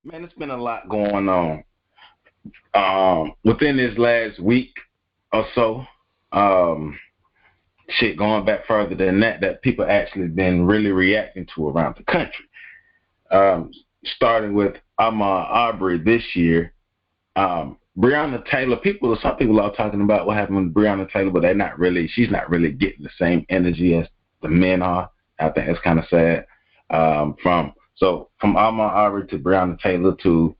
Man, it's been a lot going on. Within this last week or so, um, shit going back further than that, that people actually been really reacting to around the country. Um, Starting with Ahmaud Arbery this year. Breonna Taylor, some people are talking about what happened with Breonna Taylor, but she's not really getting the same energy as the men are. I think it's kind of sad. From Ahmaud Arbery to Breonna Taylor to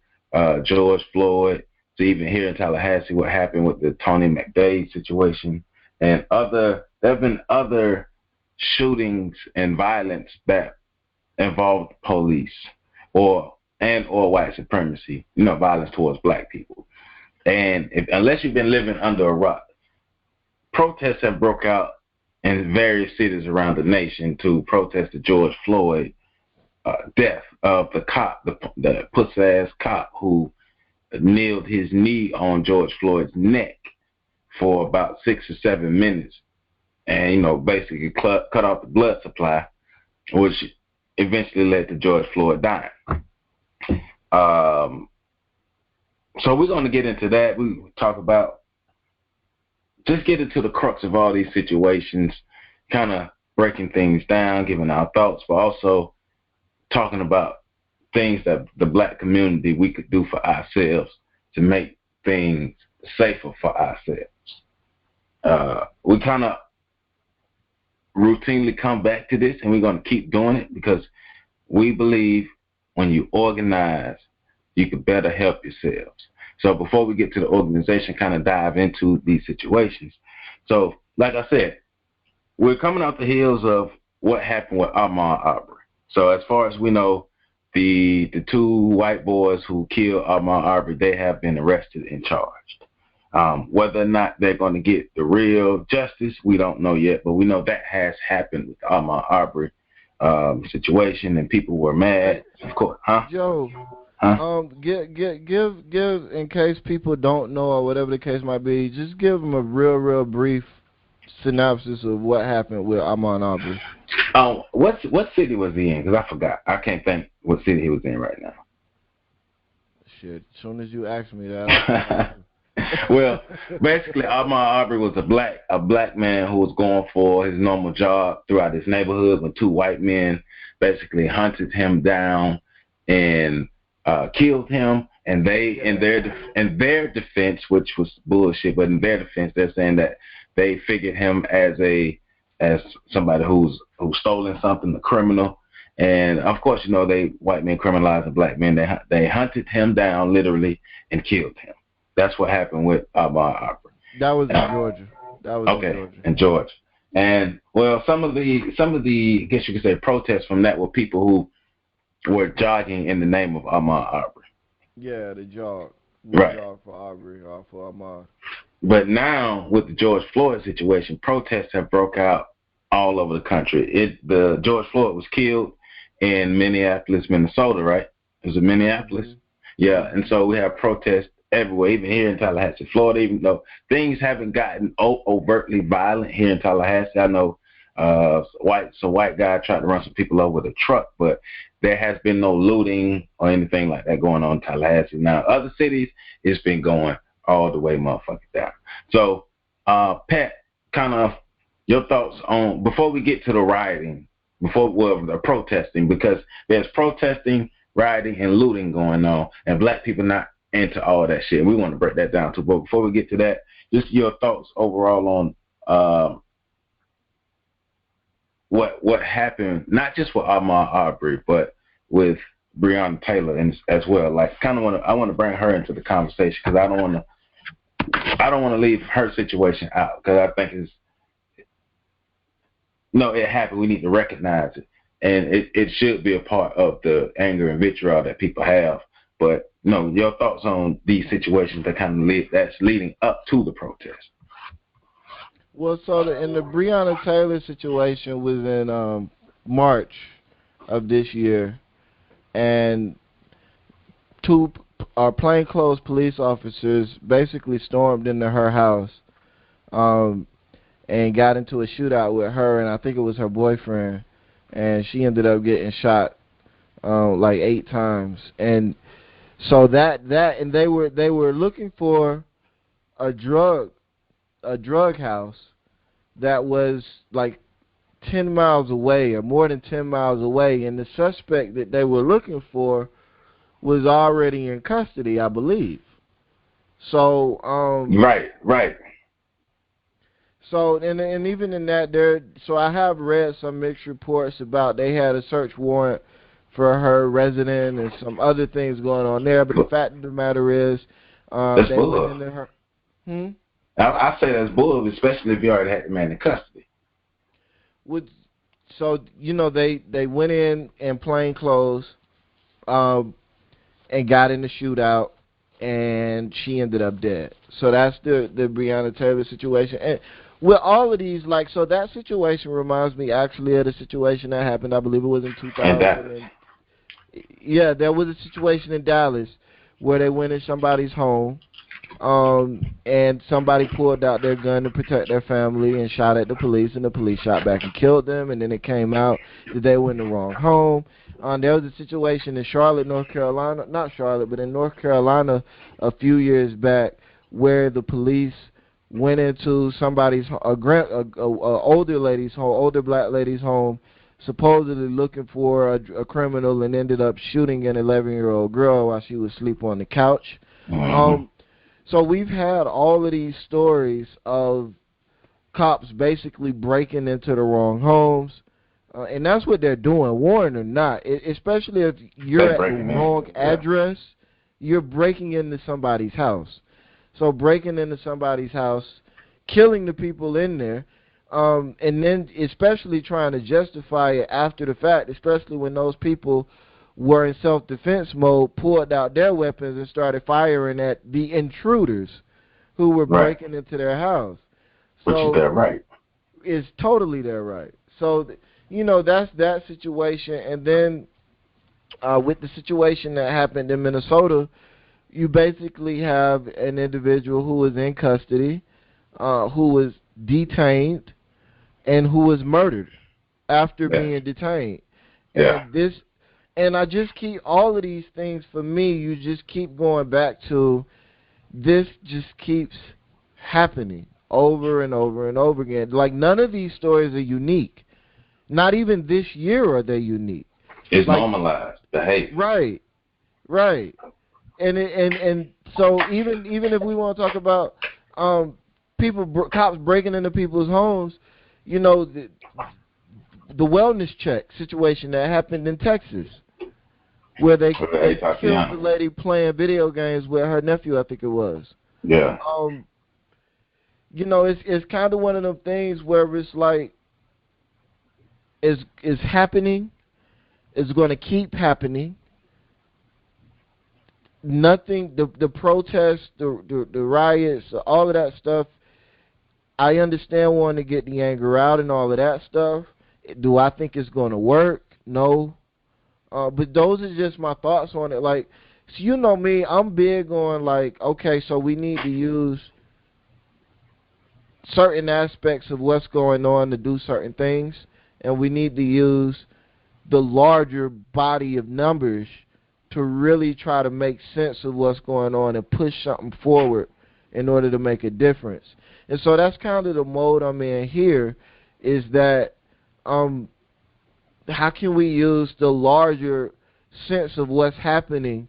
George Floyd to even here in Tallahassee, what happened with the Tony McDade situation and there have been other shootings and violence that involved police or white supremacy, violence towards black people. And unless you've been living under a rock, protests have broke out in various cities around the nation to protest the George Floyd death of the cop, the puss-ass cop who kneeled his knee on George Floyd's neck for about 6 or 7 minutes, and basically cut off the blood supply, which eventually led to George Floyd dying. So we're going to get into that. We talk about just get into the crux of all these situations, kind of breaking things down, giving our thoughts, but also talking about things that the black community we could do for ourselves to make things safer for ourselves. We kind of routinely come back to this, and we're going to keep doing it because we believe when you organize, you can better help yourselves. So before we get to the organization, kind of dive into these situations. So like I said, we're coming off the heels of what happened with Ahmaud Arbery. So as far as we know, the two white boys who killed Ahmaud Arbery, they have been arrested and charged. Whether or not they're going to get the real justice, we don't know yet, but we know that has happened with Ahmaud Arbery situation, and people were mad, of course. Joe, give in case people don't know or whatever the case might be, just give them a real brief synopsis of what happened with Ahmaud Arbery. What city was he in? Because I forgot. I can't think what city he was in right now. Shit, as soon as you ask me that. Well, basically, Ahmaud Arbery was a black man who was going for his normal job throughout his neighborhood when two white men basically hunted him down and killed him. And they, in their defense, which was bullshit, but in their defense, they're saying that they figured him as somebody who's stolen something, a criminal. And of course, white men criminalizing black men. They hunted him down literally and killed him. That's what happened with Ahmaud Arbery. That was in Georgia. In Georgia. And well, some of the I guess you could say protests from that were people who were jogging in the name of Ahmaud Arbery. Yeah, they jogged. Right. Jog for Arbery or for Ahmaud. But now with the George Floyd situation, protests have broke out all over the country. The George Floyd was killed in Minneapolis, Minnesota, right? Is it Minneapolis? Mm-hmm. Yeah, and so we have protests everywhere, even here in Tallahassee, Florida, even though things haven't gotten overtly violent here in Tallahassee. I know white guy tried to run some people over with a truck, but there has been no looting or anything like that going on in Tallahassee. Now, other cities, it's been going all the way motherfucking down. So, Pat, kind of your thoughts on, before we get to the rioting, the protesting, because there's protesting, rioting, and looting going on, and black people not into all that shit. We want to break that down too. But before we get to that, just your thoughts overall on what happened, not just with Ahmaud Arbery, but with Breonna Taylor as well. Like, I want to bring her into the conversation because I don't want to leave her situation out because I think it happened. We need to recognize it, and it should be a part of the anger and vitriol that people have. But your thoughts on these situations that kind of that's leading up to the protest. Well, so in the Breonna Taylor situation was in March of this year, and two plainclothes police officers basically stormed into her house and got into a shootout with her, and I think it was her boyfriend, and she ended up getting shot like 8 times. And So and they were looking for a drug house that was like 10 miles away or more than 10 miles away, and the suspect that they were looking for was already in custody, I believe. So Right. So and even in that so I have read some mixed reports about they had a search warrant for her resident and some other things going on there. But the fact of the matter is, that's they bull. went into her. I say that's bull, especially if you already had the man in custody. So they went in plain clothes, and got in the shootout, and she ended up dead. So that's the Breonna Taylor situation. And with all of these, like, so that situation reminds me actually of the situation that happened, I believe it was in 2000. Yeah, there was a situation in Dallas where they went in somebody's home, and somebody pulled out their gun to protect their family and shot at the police, and the police shot back and killed them, and then it came out that they were in the wrong home. There was a situation in Charlotte, North Carolina, not Charlotte, but in North Carolina a few years back where the police went into somebody's older black lady's home, supposedly looking for a criminal, and ended up shooting an 11-year-old girl while she was asleep on the couch. So we've had all of these stories of cops basically breaking into the wrong homes, and that's what they're doing, warrant or not. Especially if you're at the wrong address, you're breaking into somebody's house. So breaking into somebody's house, killing the people in there, and then especially trying to justify it after the fact, especially when those people were in self-defense mode, pulled out their weapons and started firing at the intruders who were breaking into their house. Which is their right. It's totally their right. So, that's that situation. And then with the situation that happened in Minnesota, you basically have an individual who was in custody, who was detained, and who was murdered after being detained. And I just keep all of these things, for me, you just keep going back to this just keeps happening over and over and over again. Like, none of these stories are unique. Not even this year are they unique. It's normalized behavior. Right. And so even if we want to talk about cops breaking into people's homes, the wellness check situation that happened in Texas, where they killed the lady playing video games with her nephew, I think it was. Yeah. It's kind of one of them things where it's like, it's happening, it's going to keep happening. Nothing, the protests, the riots, all of that stuff, I understand wanting to get the anger out and all of that stuff. Do I think it's going to work? No. But those are just my thoughts on it. Like, so you know me, I'm big on, like, okay, so we need to use certain aspects of what's going on to do certain things, and we need to use the larger body of numbers to really try to make sense of what's going on and push something forward in order to make a difference. And so that's kind of the mode I'm in here, is that how can we use the larger sense of what's happening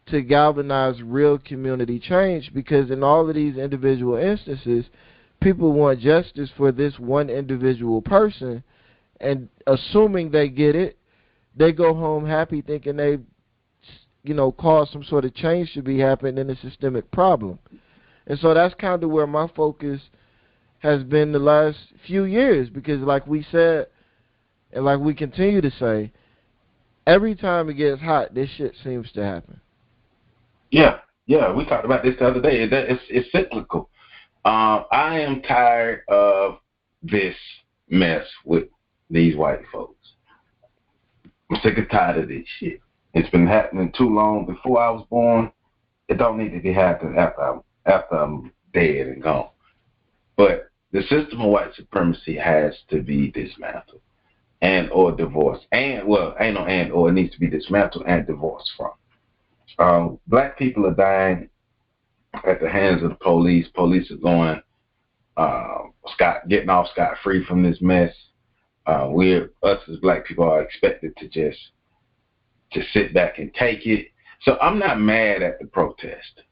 to galvanize real community change? Because in all of these individual instances, people want justice for this one individual person, and assuming they get it, they go home happy thinking they caused some sort of change to be happening in a systemic problem. And so that's kind of where my focus has been the last few years, because like we said, and like we continue to say, every time it gets hot, this shit seems to happen. Yeah, we talked about this the other day. It's cyclical. I am tired of this mess with these white folks. I'm sick and tired of this shit. It's been happening too long before I was born. It don't need to be happening after I'm dead and gone. But the system of white supremacy has to be dismantled and or divorced. Ain't no and or, it needs to be dismantled and divorced from. Black people are dying at the hands of the police. Police are going getting off scot free from this mess. Us as black people are expected to just sit back and take it. So I'm not mad at the protest.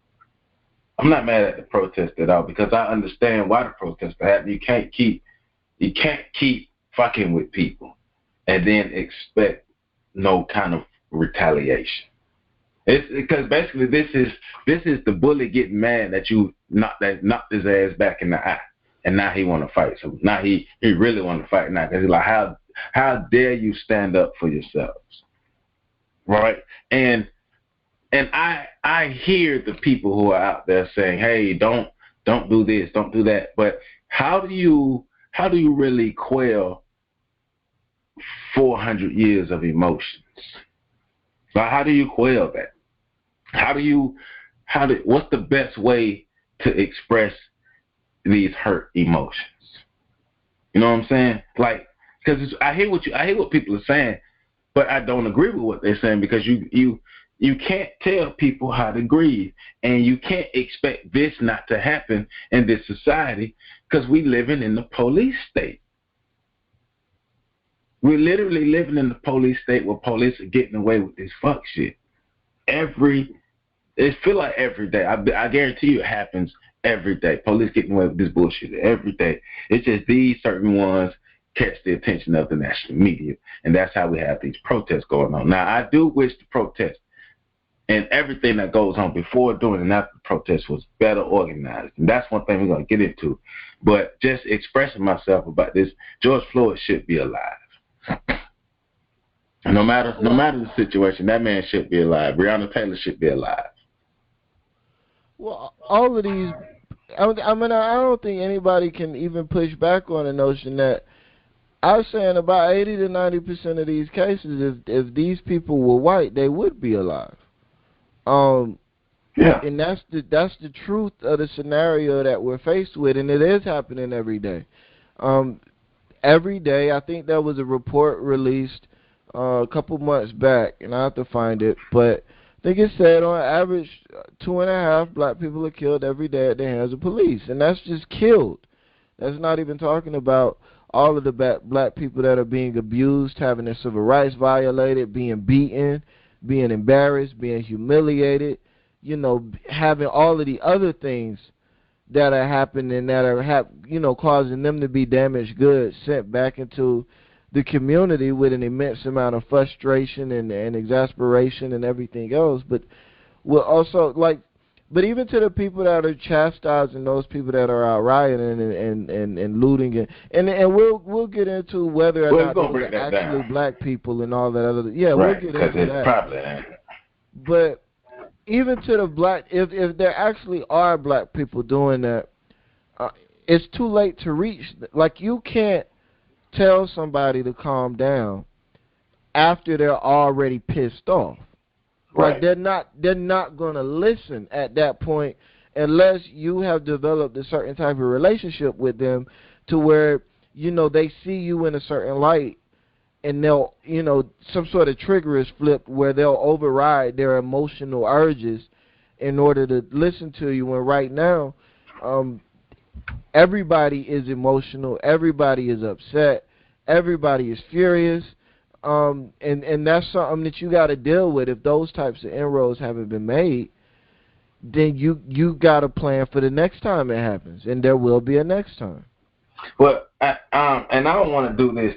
I'm not mad at the protest at all because I understand why the protest happened. You can't keep fucking with people and then expect no kind of retaliation. It's because basically this is the bully getting mad that you knocked his ass back in the eye, and now he want to fight. So now he really want to fight now because he's like, how dare you stand up for yourselves, right? And I hear the people who are out there saying, hey, don't do this, don't do that. But how do you really quell 400 years of emotions? Like, how do you quell that? What's the best way to express these hurt emotions? You know what I'm saying? Like, because I hear what people are saying, but I don't agree with what they're saying because you can't tell people how to grieve, and you can't expect this not to happen in this society because we living in the police state. We're literally living in the police state where police are getting away with this fuck shit. It feel like every day. I guarantee you it happens every day. Police getting away with this bullshit every day. It's just these certain ones catch the attention of the national media, and that's how we have these protests going on. Now, I do wish the protest and everything that goes on before, during, and after the protest was better organized. And that's one thing we're going to get into. But just expressing myself about this, George Floyd should be alive. No matter the situation, that man should be alive. Breonna Taylor should be alive. Well, all of these, I mean, I don't think anybody can even push back on the notion that I was saying about 80 to 90% of these cases, if these people were white, they would be alive. Yeah. And that's the truth of the scenario that we're faced with, and it is happening every day. Every day, I think there was a report released a couple months back, and I have to find it, but I think it said on average 2.5 black people are killed every day at the hands of police, and that's just killed. That's not even talking about all of the black people that are being abused, having their civil rights violated, being beaten, being embarrassed, being humiliated, having all of the other things that are happening that are causing them to be damaged goods sent back into the community with an immense amount of frustration and exasperation and everything else. But we're also but even to the people that are chastising those people that are out rioting and looting and we'll get into whether or not those are actually black people and all that other. Yeah, right, we'll get into that. Probably. But even to the black, if there actually are black people doing that, it's too late to reach. Like, you can't tell somebody to calm down after they're already pissed off. Right. Like, they're not gonna listen at that point unless you have developed a certain type of relationship with them to where they see you in a certain light, and they'll, some sort of trigger is flipped where they'll override their emotional urges in order to listen to you. And right now, everybody is emotional, everybody is upset, everybody is furious, and that's something that you got to deal with. If those types of inroads haven't been made, then you got to plan for the next time it happens, and there will be a next time. Well, and I don't want to do this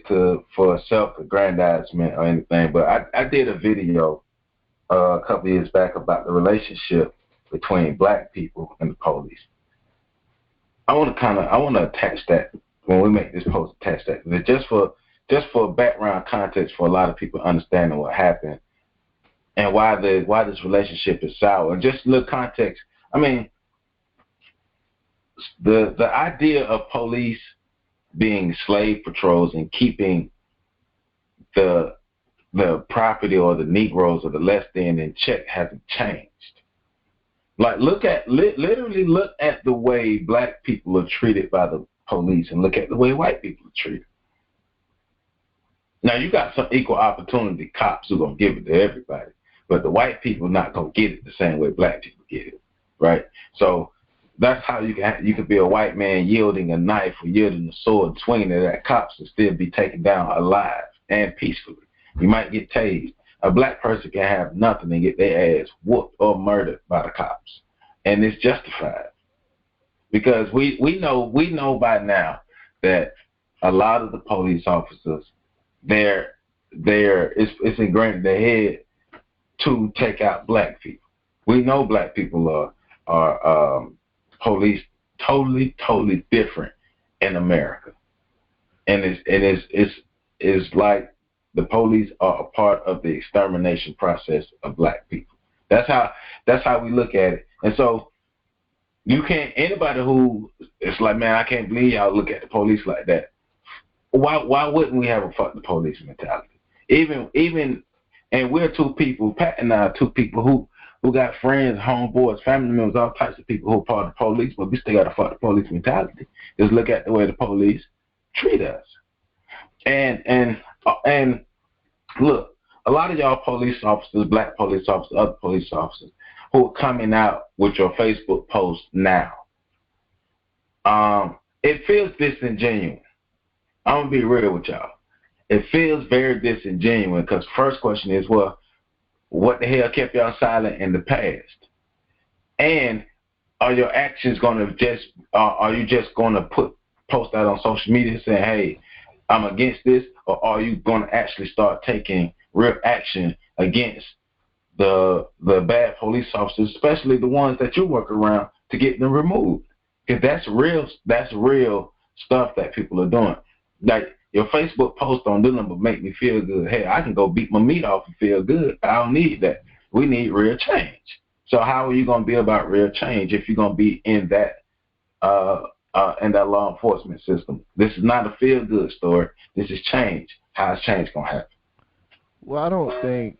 for self-aggrandizement or anything, but I did a video a couple years back about the relationship between black people and the police. I want to attach that when we make this post. Attach that just for background context for a lot of people understanding what happened and why this relationship is sour. And just a little context. I mean, the idea of police being slave patrols and keeping the property or the Negroes or the less than in check hasn't changed. Like, literally look at the way black people are treated by the police and look at the way white people are treated. Now, you got some equal opportunity cops who are going to give it to everybody. but the white people not gonna get it the same way black people get it, right? So that's how you can be a white man yielding a knife or yielding a sword, swinging it at cops, and still be taken down alive and peacefully. You might get tased. A black person can have nothing and get their ass whooped or murdered by the cops, and it's justified because we know by now that a lot of the police officers, it's ingrained in their head to take out black people. We know black people are police totally different in America, and it's like the police are a part of the extermination process of black people. That's how we look at it. And so you can't, anybody who it's like, man, I can't believe y'all look at the police like that. Why wouldn't we have a fuck the police mentality? Even and we're two people, Pat and I are two people who got friends, homeboys, family members, all types of people who are part of the police, but we still got a fuck the police mentality. Just look at the way the police treat us. And look, a lot of y'all police officers, black police officers, other police officers, who are coming out with your Facebook posts now, it feels disingenuous. I'm going to be real with y'all. It feels very disingenuous because first question is, well, what the hell kept y'all silent in the past? And are your actions going to are you just going to post out on social media saying, hey, I'm against this, or are you going to actually start taking real action against the bad police officers, especially the ones that you work around, to get them removed? Because that's real stuff that people are doing. Like, your Facebook post don't do nothing but make me feel good. Hey, I can go beat my meat off and feel good. I don't need that. We need real change. So how are you going to be about real change if you're going to be in that law enforcement system? This is not a feel-good story. This is change. How is change going to happen? Well, I don't think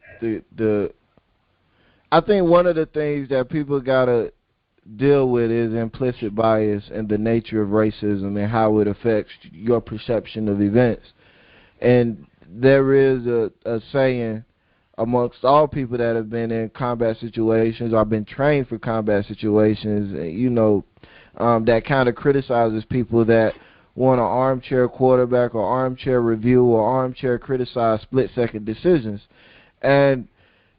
I think one of the things that people got to deal with is implicit bias and the nature of racism and how it affects your perception of events. And there is a saying amongst all people that have been in combat situations or been trained for combat situations, that kind of criticizes people that want an armchair quarterback or armchair review or armchair criticize split-second decisions. And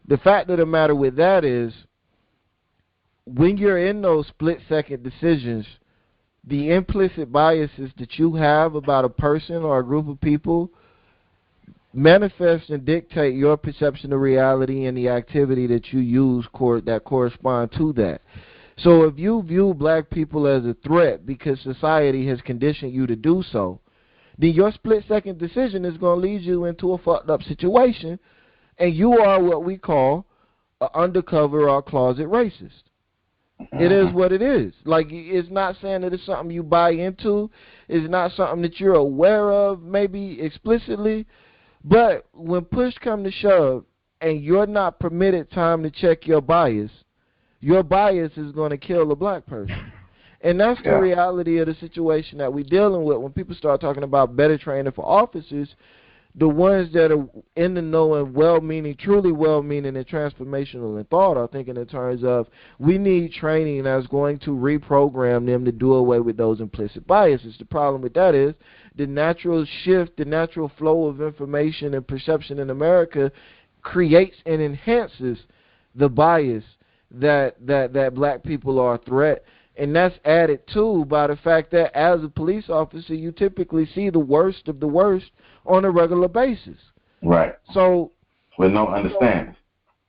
the fact of the matter with that is, when you're in those split-second decisions, the implicit biases that you have about a person or a group of people manifest and dictate your perception of reality and the activity that you use that correspond to that. So if you view black people as a threat because society has conditioned you to do so, then your split-second decision is going to lead you into a fucked up situation, and you are what we call an undercover or closet racist. It is what it is. Like, it's not saying that it's something you buy into. It's not something that you're aware of, maybe explicitly. But when push comes to shove and you're not permitted time to check your bias is going to kill a black person. And that's the reality of the situation that we're dealing with. When people start talking about better training for officers, the ones that are in the know and well-meaning, truly well-meaning and transformational in thought are thinking in terms of, we need training that's going to reprogram them to do away with those implicit biases. The problem with that is the natural shift, the natural flow of information and perception in America creates and enhances the bias that black people are a threat. And that's added to by the fact that as a police officer, you typically see the worst of the worst on a regular basis. Right. So with no understanding.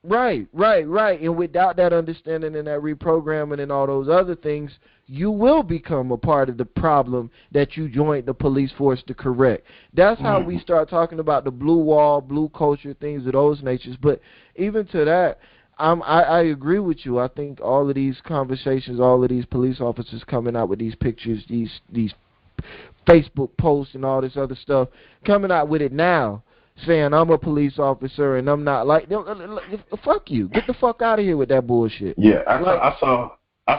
Right. And without that understanding and that reprogramming and all those other things, you will become a part of the problem that you joined the police force to correct. That's how we start talking about the blue wall, blue culture, things of those natures. But even to that, I agree with you. I think all of these conversations, all of these police officers coming out with these pictures, these Facebook posts and all this other stuff, coming out with it now, saying I'm a police officer and I'm not like, fuck you. Get the fuck out of here with that bullshit. Yeah, I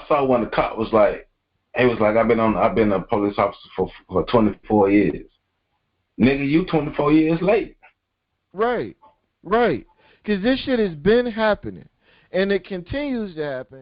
saw when the cop was like, I've been a police officer for 24 years. Nigga, you 24 years late. Right. Because this shit has been happening, and it continues to happen.